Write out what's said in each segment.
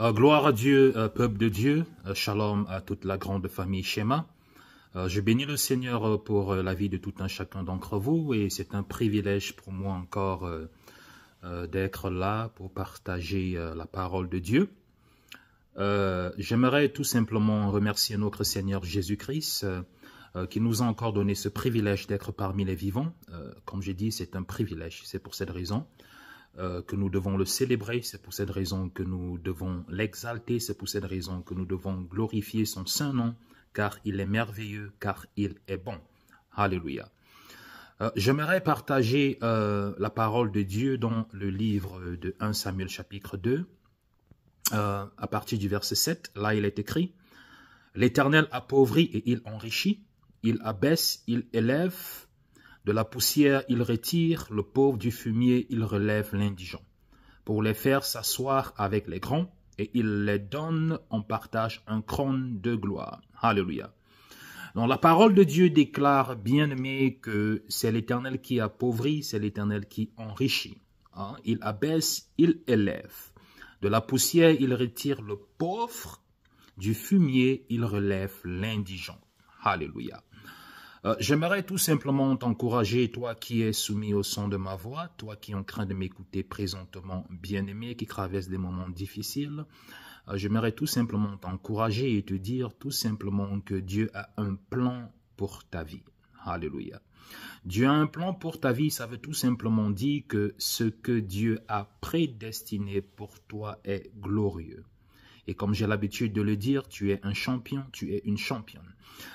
Gloire à Dieu, peuple de Dieu, shalom à toute la grande famille Shema. Je bénis le Seigneur pour la vie de tout un chacun d'entre vous et c'est un privilège pour moi encore d'être là pour partager la parole de Dieu. J'aimerais tout simplement remercier notre Seigneur Jésus-Christ qui nous a encore donné ce privilège d'être parmi les vivants. Comme j'ai dit, c'est un privilège, c'est pour cette raison que nous devons le célébrer, c'est pour cette raison que nous devons l'exalter, c'est pour cette raison que nous devons glorifier son saint nom, car il est merveilleux, car il est bon. Alléluia. J'aimerais partager la parole de Dieu dans le livre de 1 Samuel chapitre 2, à partir du verset 7. Là, il est écrit « L'Éternel appauvrit et il enrichit, il abaisse, il élève, de la poussière, il retire, le pauvre du fumier, il relève l'indigent, pour les faire s'asseoir avec les grands, et il les donne en partage un trône de gloire. » Alléluia. Donc la parole de Dieu déclare, bien-aimé, que c'est l'Éternel qui appauvrit, c'est l'Éternel qui enrichit. Il abaisse, il élève. De la poussière, il retire le pauvre, du fumier, il relève l'indigent. Alléluia. J'aimerais tout simplement t'encourager, toi qui es soumis au son de ma voix, toi qui es en train de m'écouter présentement, bien-aimé, qui traverse des moments difficiles. J'aimerais tout simplement t'encourager et te dire tout simplement que Dieu a un plan pour ta vie. Alléluia. Dieu a un plan pour ta vie, ça veut tout simplement dire que ce que Dieu a prédestiné pour toi est glorieux. Et comme j'ai l'habitude de le dire, tu es un champion, tu es une championne.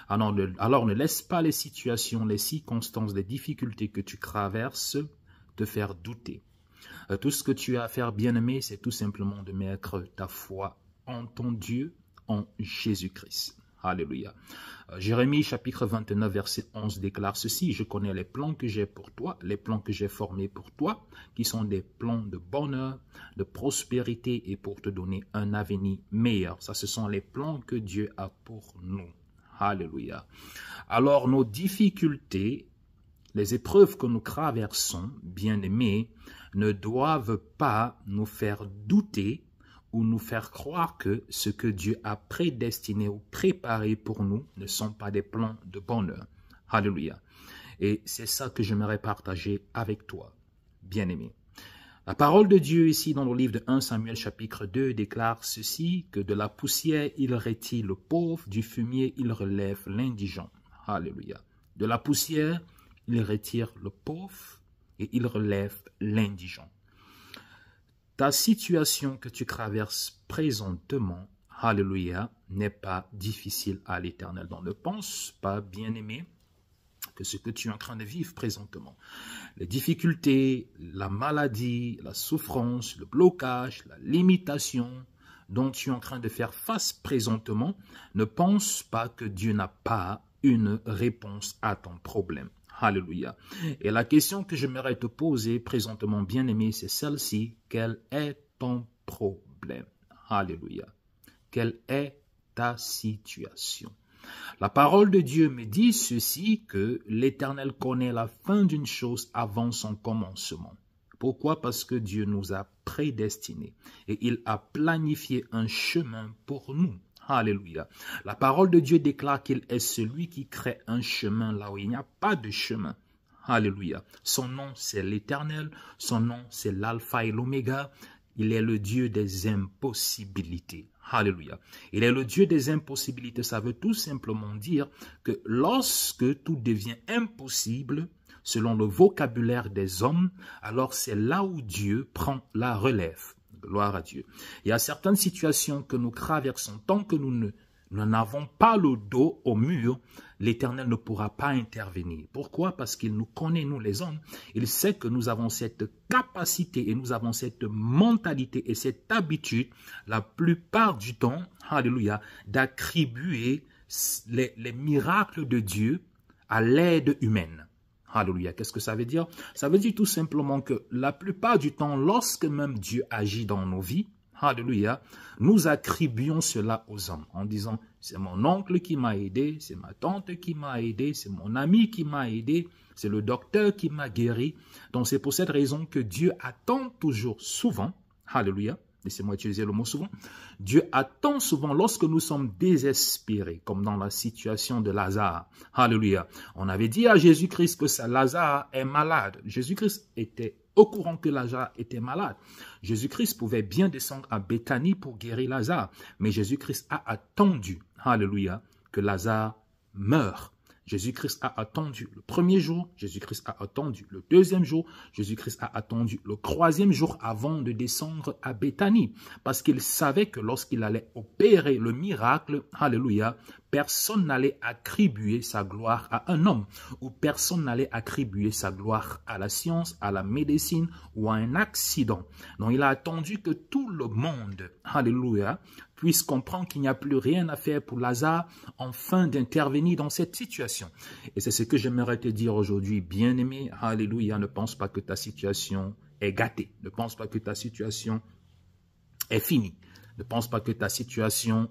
Alors ne laisse pas les situations, les circonstances, les difficultés que tu traverses te faire douter. Tout ce que tu as à faire, bien-aimé, c'est tout simplement de mettre ta foi en ton Dieu, en Jésus-Christ. Alléluia. Jérémie chapitre 29 verset 11 déclare ceci: « Je connais les plans que j'ai pour toi, les plans que j'ai formés pour toi, qui sont des plans de bonheur, de prospérité et pour te donner un avenir meilleur. » Ça, ce sont les plans que Dieu a pour nous. Alléluia. Alors, nos difficultés, les épreuves que nous traversons, bien-aimés, ne doivent pas nous faire douter ou nous faire croire que ce que Dieu a prédestiné ou préparé pour nous ne sont pas des plans de bonheur. Alléluia. Et c'est ça que j'aimerais partager avec toi, bien-aimé. La parole de Dieu ici dans le livre de 1 Samuel chapitre 2 déclare ceci, que de la poussière il retire le pauvre, du fumier il relève l'indigent. Alléluia. De la poussière il retire le pauvre et il relève l'indigent. Ta situation que tu traverses présentement, alléluia, n'est pas difficile à l'Éternel. Donc ne pense pas, bien-aimé, que ce que tu es en train de vivre présentement, les difficultés, la maladie, la souffrance, le blocage, la limitation dont tu es en train de faire face présentement, ne pense pas que Dieu n'a pas une réponse à ton problème. Alléluia. Et la question que j'aimerais te poser présentement, bien-aimé, c'est celle-ci. Quel est ton problème? Alléluia. Quelle est ta situation? La parole de Dieu me dit ceci, que l'Éternel connaît la fin d'une chose avant son commencement. Pourquoi? Parce que Dieu nous a prédestinés et il a planifié un chemin pour nous. Alléluia. La parole de Dieu déclare qu'il est celui qui crée un chemin là où il n'y a pas de chemin. Alléluia. Son nom, c'est l'Éternel. Son nom, c'est l'Alpha et l'Oméga. Il est le Dieu des impossibilités. Alléluia. Il est le Dieu des impossibilités. Ça veut tout simplement dire que lorsque tout devient impossible, selon le vocabulaire des hommes, alors c'est là où Dieu prend la relève. Gloire à Dieu. Il y a certaines situations que nous traversons. Tant que nous n'avons pas le dos au mur, l'Éternel ne pourra pas intervenir. Pourquoi? Parce qu'il nous connaît, nous les hommes. Il sait que nous avons cette capacité et nous avons cette mentalité et cette habitude, la plupart du temps, alléluia, d'attribuer les miracles de Dieu à l'aide humaine. Alléluia. Qu'est-ce que ça veut dire? Ça veut dire tout simplement que la plupart du temps, lorsque même Dieu agit dans nos vies, alléluia, nous attribuons cela aux hommes en disant, c'est mon oncle qui m'a aidé, c'est ma tante qui m'a aidé, c'est mon ami qui m'a aidé, c'est le docteur qui m'a guéri. Donc c'est pour cette raison que Dieu attend toujours souvent, alléluia, laissez-moi utiliser le mot souvent, Dieu attend souvent lorsque nous sommes désespérés, comme dans la situation de Lazare. Alléluia. On avait dit à Jésus-Christ que Lazare est malade. Jésus-Christ était au courant que Lazare était malade. Jésus-Christ pouvait bien descendre à Béthanie pour guérir Lazare, mais Jésus-Christ a attendu, alléluia, que Lazare meure. Jésus-Christ a attendu le premier jour, Jésus-Christ a attendu le deuxième jour, Jésus-Christ a attendu le troisième jour avant de descendre à Béthanie, parce qu'il savait que lorsqu'il allait opérer le miracle, alléluia, personne n'allait attribuer sa gloire à un homme, ou personne n'allait attribuer sa gloire à la science, à la médecine ou à un accident. Donc il a attendu que tout le monde, alléluia, puisse comprendre qu'il n'y a plus rien à faire pour Lazare afin d'intervenir dans cette situation. Et c'est ce que j'aimerais te dire aujourd'hui, bien-aimé, alléluia, ne pense pas que ta situation est gâtée, ne pense pas que ta situation est finie, ne pense pas que ta situation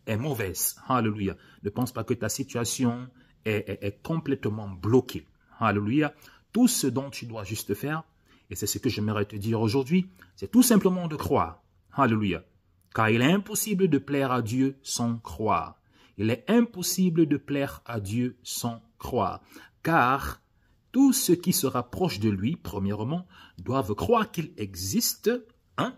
est mauvaise, alléluia, ne pense pas que ta situation est complètement bloquée, alléluia. Tout ce dont tu dois juste faire, et c'est ce que j'aimerais te dire aujourd'hui, c'est tout simplement de croire, alléluia. Car il est impossible de plaire à Dieu sans croire. Il est impossible de plaire à Dieu sans croire. Car tous ceux qui se rapprochent de lui, premièrement, doivent croire qu'il existe, un,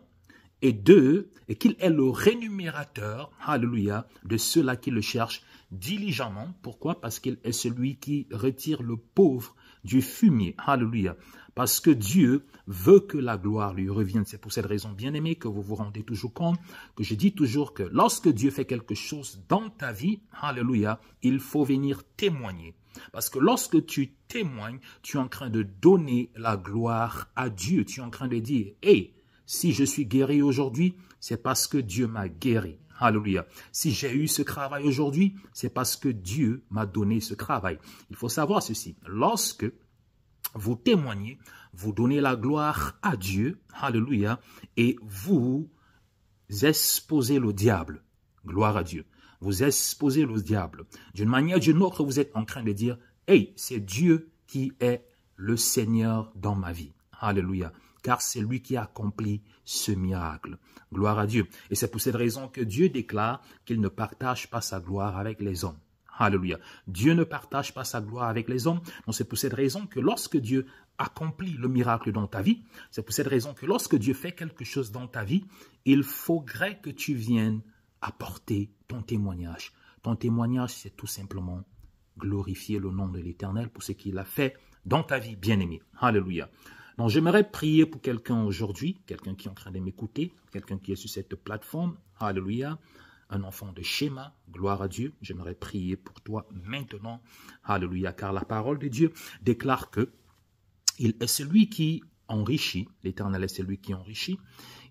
et deux, et qu'il est le rémunérateur, alléluia, de ceux-là qui le cherchent diligemment. Pourquoi? Parce qu'il est celui qui retire le pauvre du fumier, alléluia. Parce que Dieu veut que la gloire lui revienne. C'est pour cette raison, bien-aimé, que vous vous rendez toujours compte que je dis toujours que lorsque Dieu fait quelque chose dans ta vie, alléluia, il faut venir témoigner. Parce que lorsque tu témoignes, tu es en train de donner la gloire à Dieu. Tu es en train de dire, hey, si je suis guéri aujourd'hui, c'est parce que Dieu m'a guéri. Alléluia. Si j'ai eu ce travail aujourd'hui, c'est parce que Dieu m'a donné ce travail. Il faut savoir ceci. Lorsque vous témoignez, vous donnez la gloire à Dieu, alléluia, et vous exposez le diable, gloire à Dieu. Vous exposez le diable. D'une manière ou d'une autre, vous êtes en train de dire, hey, c'est Dieu qui est le Seigneur dans ma vie, alléluia, car c'est lui qui a accompli ce miracle, gloire à Dieu. Et c'est pour cette raison que Dieu déclare qu'il ne partage pas sa gloire avec les hommes. Alléluia. Dieu ne partage pas sa gloire avec les hommes. Donc c'est pour cette raison que lorsque Dieu accomplit le miracle dans ta vie, c'est pour cette raison que lorsque Dieu fait quelque chose dans ta vie, il faudrait que tu viennes apporter ton témoignage. Ton témoignage, c'est tout simplement glorifier le nom de l'Éternel pour ce qu'il a fait dans ta vie, bien-aimé. Alléluia. Donc j'aimerais prier pour quelqu'un aujourd'hui, quelqu'un qui est en train de m'écouter, quelqu'un qui est sur cette plateforme. Alléluia. Un enfant de schéma, gloire à Dieu. J'aimerais prier pour toi maintenant, alléluia, car la parole de Dieu déclare que il est celui qui enrichit, l'Éternel est celui qui enrichit,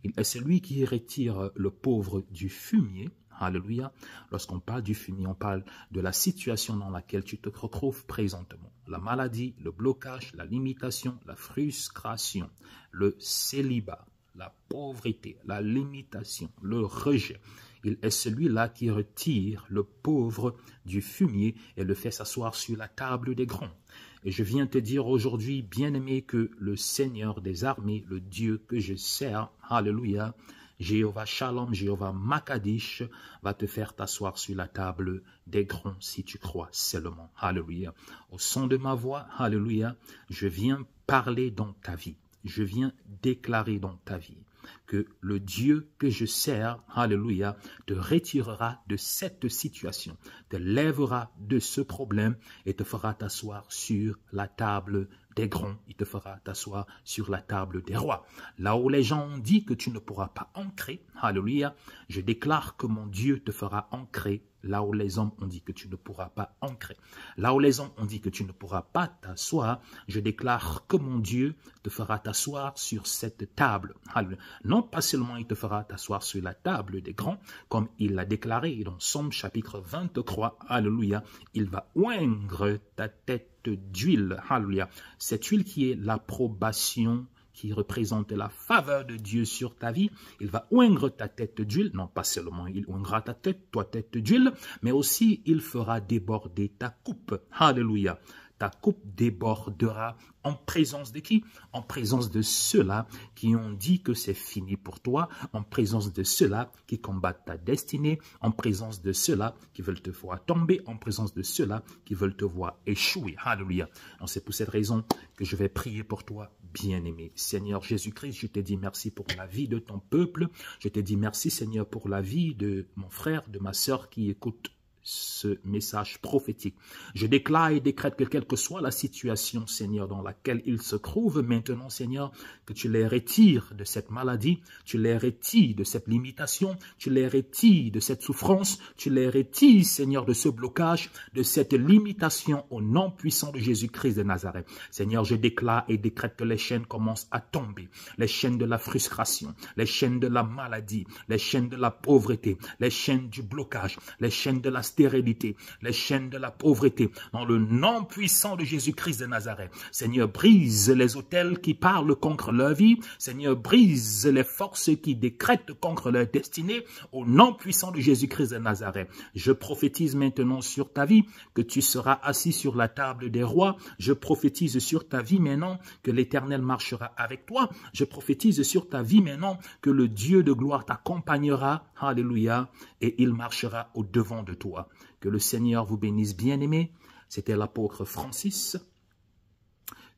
il est celui qui retire le pauvre du fumier, alléluia. Lorsqu'on parle du fumier, on parle de la situation dans laquelle tu te retrouves présentement. La maladie, le blocage, la limitation, la frustration, le célibat, la pauvreté, la limitation, le rejet. Il est celui-là qui retire le pauvre du fumier et le fait s'asseoir sur la table des grands. Et je viens te dire aujourd'hui, bien-aimé, que le Seigneur des armées, le Dieu que je sers, alléluia, Jéhovah Shalom, Jéhovah Makadish, va te faire t'asseoir sur la table des grands si tu crois seulement. Alléluia. Au son de ma voix, alléluia, je viens parler dans ta vie. Je viens déclarer dans ta vie que le Dieu que je sers, alléluia, te retirera de cette situation, te lèvera de ce problème et te fera t'asseoir sur la table des grands, il te fera t'asseoir sur la table des rois. Là où les gens ont dit que tu ne pourras pas entrer, alléluia, je déclare que mon Dieu te fera entrer là où les hommes ont dit que tu ne pourras pas entrer. Là où les hommes ont dit que tu ne pourras pas t'asseoir, je déclare que mon Dieu te fera t'asseoir sur cette table. Alléluia. Non pas seulement il te fera t'asseoir sur la table des grands, comme il l'a déclaré dans Somme chapitre 23, alléluia, il va oindre ta tête d'huile, alléluia. Cette huile qui est l'approbation, qui représente la faveur de Dieu sur ta vie. Il va oindre ta tête d'huile, non pas seulement il oindra ta tête, toi tête d'huile, mais aussi il fera déborder ta coupe. Alléluia. ta coupe débordera en présence de qui? En présence de ceux-là qui ont dit que c'est fini pour toi, en présence de ceux-là qui combattent ta destinée, en présence de ceux-là qui veulent te voir tomber, en présence de ceux-là qui veulent te voir échouer. Alléluia. C'est pour cette raison que je vais prier pour toi, bien-aimé. Seigneur Jésus-Christ, je te dis merci pour la vie de ton peuple. Je te dis merci, Seigneur, pour la vie de mon frère, de ma sœur qui écoute ce message prophétique. Je déclare et décrète que quelle que soit la situation, Seigneur, dans laquelle ils se trouvent maintenant, Seigneur, que tu les retires de cette maladie, tu les retires de cette limitation, tu les retires de cette souffrance, tu les retires, Seigneur, de ce blocage, de cette limitation au nom puissant de Jésus-Christ de Nazareth. Seigneur, je déclare et décrète que les chaînes commencent à tomber, les chaînes de la frustration, les chaînes de la maladie, les chaînes de la pauvreté, les chaînes du blocage, les chaînes de la stérilité, les chaînes de la pauvreté, dans le nom puissant de Jésus-Christ de Nazareth. Seigneur, brise les autels qui parlent contre leur vie. Seigneur, brise les forces qui décrètent contre leur destinée, au nom puissant de Jésus-Christ de Nazareth. Je prophétise maintenant sur ta vie que tu seras assis sur la table des rois. Je prophétise sur ta vie maintenant que l'Éternel marchera avec toi. Je prophétise sur ta vie maintenant que le Dieu de gloire t'accompagnera. Alléluia. Et il marchera au devant de toi. Que le Seigneur vous bénisse, bien-aimés. C'était l'apôtre Francis.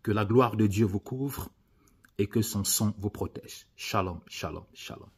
Que la gloire de Dieu vous couvre et que son sang vous protège. Shalom, shalom, shalom.